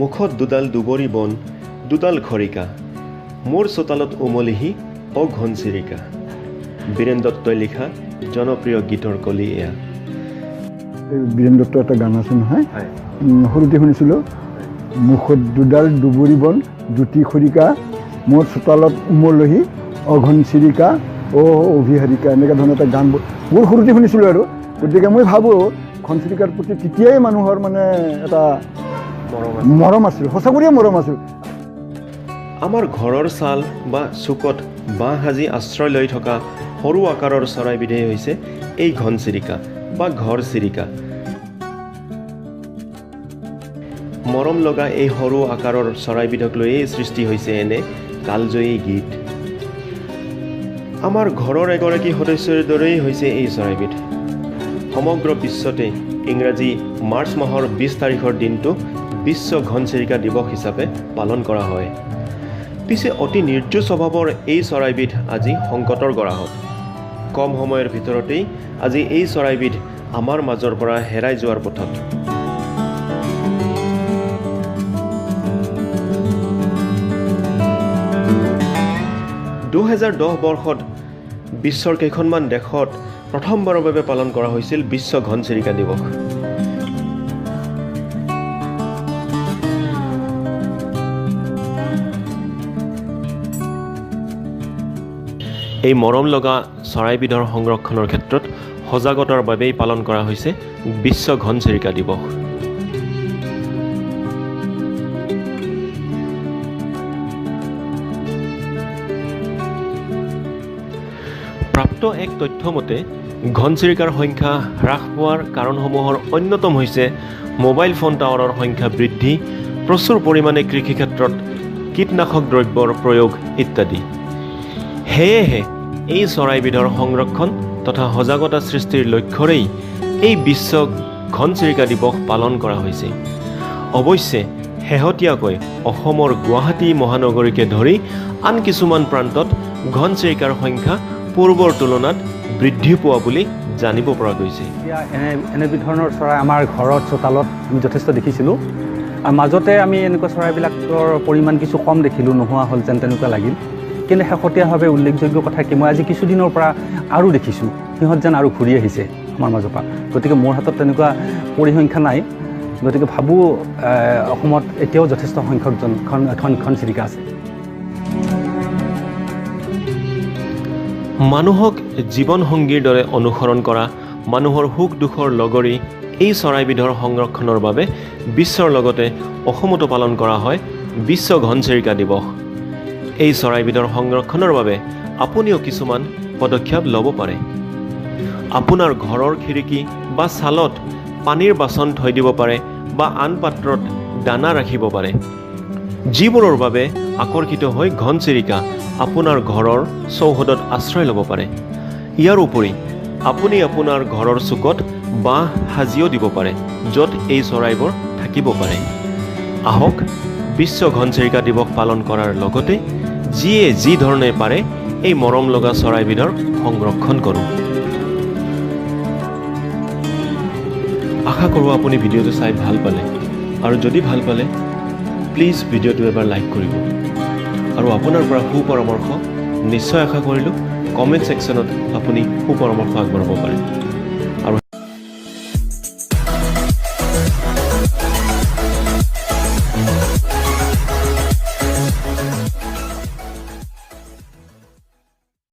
মুখত দুডাল দুবৰি বন দুডাল খৰিকা মোৰ চোতালত উমলিহি অঘনচিৰিকা বীৰেন দত্তই লিখা জনপ্ৰিয় গীতৰ কলি এয়া বীৰেন দত্তৰ এটা গান আছে নহয় সৰুতে শুনিছিলোঁ মুখত দুডাল দুবৰি বন দুটি খৰিকা মোৰ চোতালত উমলহি অঘনচিৰিকা অভিহাৰিকা এনেকুৱা ধৰণৰ এটা গান মোৰ সৰুতে শুনিছিলোঁ আৰু গতিকে মই ভাবোঁ ঘনচিৰিকাৰ প্ৰতি তেতিয়াই মানুহৰ মানে এটা মৰম আছিল সঁচাকৈয়ে মৰম আছিল আমাৰ ঘৰৰ ছাল বা চুকত বাঁহ সাজি আশ্ৰয় লৈ থকা সৰু আকাৰৰ চৰাইবিধেই হৈছে এই ঘনচিৰিকা বা ঘৰচিৰিকা মৰম লগা এই সৰু আকাৰৰ চৰাইবিধক লৈয়ে সৃষ্টি হৈছে এনে কালজয়ী গীত আমাৰ ঘৰৰ এগৰাকী সদস্যৰ দৰেই হৈছে এই চৰাইবিধ সমগ্ৰ বিশ্বতে ইংৰাজী মাৰ্চ মাহৰ 20 তাৰিখৰ দিনটো বিশ্ব ঘনচিৰিকা দিৱস হিচাপে পালন কৰা হয় পিছে অতি নিৰ্জীৱ স্বভাৱৰ এই চৰাইবিধ আজি সংকটৰ গৰাহত কম সময়ৰ ভিতৰতেই আজি এই চৰাইবিধ আমাৰ মাজৰ পৰা হেৰাই যোৱাৰ পথত 2010 বৰ্ষত বিশ্বৰ কেইখনমান দেশত প্ৰথমবাৰৰ বাবে পালন কৰা হৈছিল বিশ্ব ঘনচিৰিকা দিৱস এই মৰম লগা চৰাইবিধৰ সংৰক্ষণৰ ক্ষেত্ৰত সজাগতাৰ বাবেই পালন কৰা হৈছে বিশ্ব ঘনচিৰিকা দিৱস প্ৰাপ্ত এক তথ্য মতে ঘনচিৰিকাৰ সংখ্যা হ্ৰাস হোৱাৰ কাৰণসমূহৰ অন্যতম হৈছে মোবাইল ফোন টাৱাৰৰ সংখ্যা বৃদ্ধি প্ৰচুৰ পৰিমাণে কৃষি ক্ষেত্ৰত কীটনাশক দ্ৰব্যৰ প্ৰয়োগ ইত্যাদি সেয়েহে এই চৰাইবিধৰ সংৰক্ষণ তথা সজাগতা সৃষ্টিৰ লক্ষ্যৰেই এই বিশ্ব ঘনচিৰিকা দিৱস পালন কৰা হৈছে অৱশ্যে শেহতীয়াকৈ অসমৰ গুৱাহাটী মহানগৰীকে ধৰি আন কিছুমান প্ৰান্তত ঘনচিৰিকাৰ সংখ্যা পূৰ্বৰ তুলনাত বৃদ্ধি পোৱা বুলি জানিব পৰা গৈছে এনে ধৰণৰ চৰাই আমাৰ ঘৰত চোতালত আমি যথেষ্ট দেখিছিলোঁ আৰু মাজতে আমি এনেকুৱা চৰাইবিলাকৰ পৰিমাণ কিছু কম দেখিলোঁ নোহোৱা হ'ল যেন তেনেকুৱা লাগিল কিন্তু শেহতীয়াভাৱে উল্লেখযোগ্য কথা কি মই আজি কিছুদিনৰ পৰা আৰু দেখিছোঁ সিহঁত যেন আৰু ঘূৰি আহিছে আমাৰ মাজৰ পৰা গতিকে মোৰ হাতত তেনেকুৱা পৰিসংখ্যা নাই গতিকে ভাবোঁ অসমত এতিয়াও যথেষ্ট সংখ্যক ঘনচিৰিকা আছে মানুহক জীৱন সংগীৰ দৰে অনুসৰণ কৰা মানুহৰ সুখ দুখৰ লগৰী এই চৰাইবিধৰ সংৰক্ষণৰ বাবে বিশ্বৰ লগতে অসমতো পালন কৰা হয় বিশ্ব ঘনচিৰিকা দিৱস এই চৰাইবিধৰ সংৰক্ষণৰ বাবে আপুনিও কিছুমান পদক্ষেপ ল'ব পাৰে আপোনাৰ ঘৰৰ খিৰিকী বা ছালত পানীৰ বাচন থৈ দিব পাৰে বা আন পাত্ৰত দানা ৰাখিব পাৰে যিবোৰৰ বাবে আকৰ্ষিত হৈ ঘনচিৰিকা আপোনাৰ ঘৰৰ চৌহদত আশ্ৰয় ল'ব পাৰে ইয়াৰ উপৰি আপুনি আপোনাৰ ঘৰৰ চুকত বাঁহ সাজিও দিব পাৰে য'ত এই চৰাইবোৰ থাকিব পাৰে আহক বিশ্ব ঘনচিৰিকা দিৱস পালন কৰাৰ লগতে যিয়ে যি ধৰণে পাৰে এই মৰম লগা চৰাইবিধৰ সংৰক্ষণ কৰোঁ আশা কৰোঁ আপুনি ভিডিঅ'টো চাই ভাল পালে আৰু যদি ভাল পালে প্লিজ ভিডিঅ'টো এবাৰ লাইক কৰিব আৰু আপোনাৰ পৰা সুপৰামৰ্শ নিশ্চয় আশা কৰিলোঁ কমেণ্ট ছেকশ্যনত আপুনি সুপৰামৰ্শ আগবঢ়াব পাৰে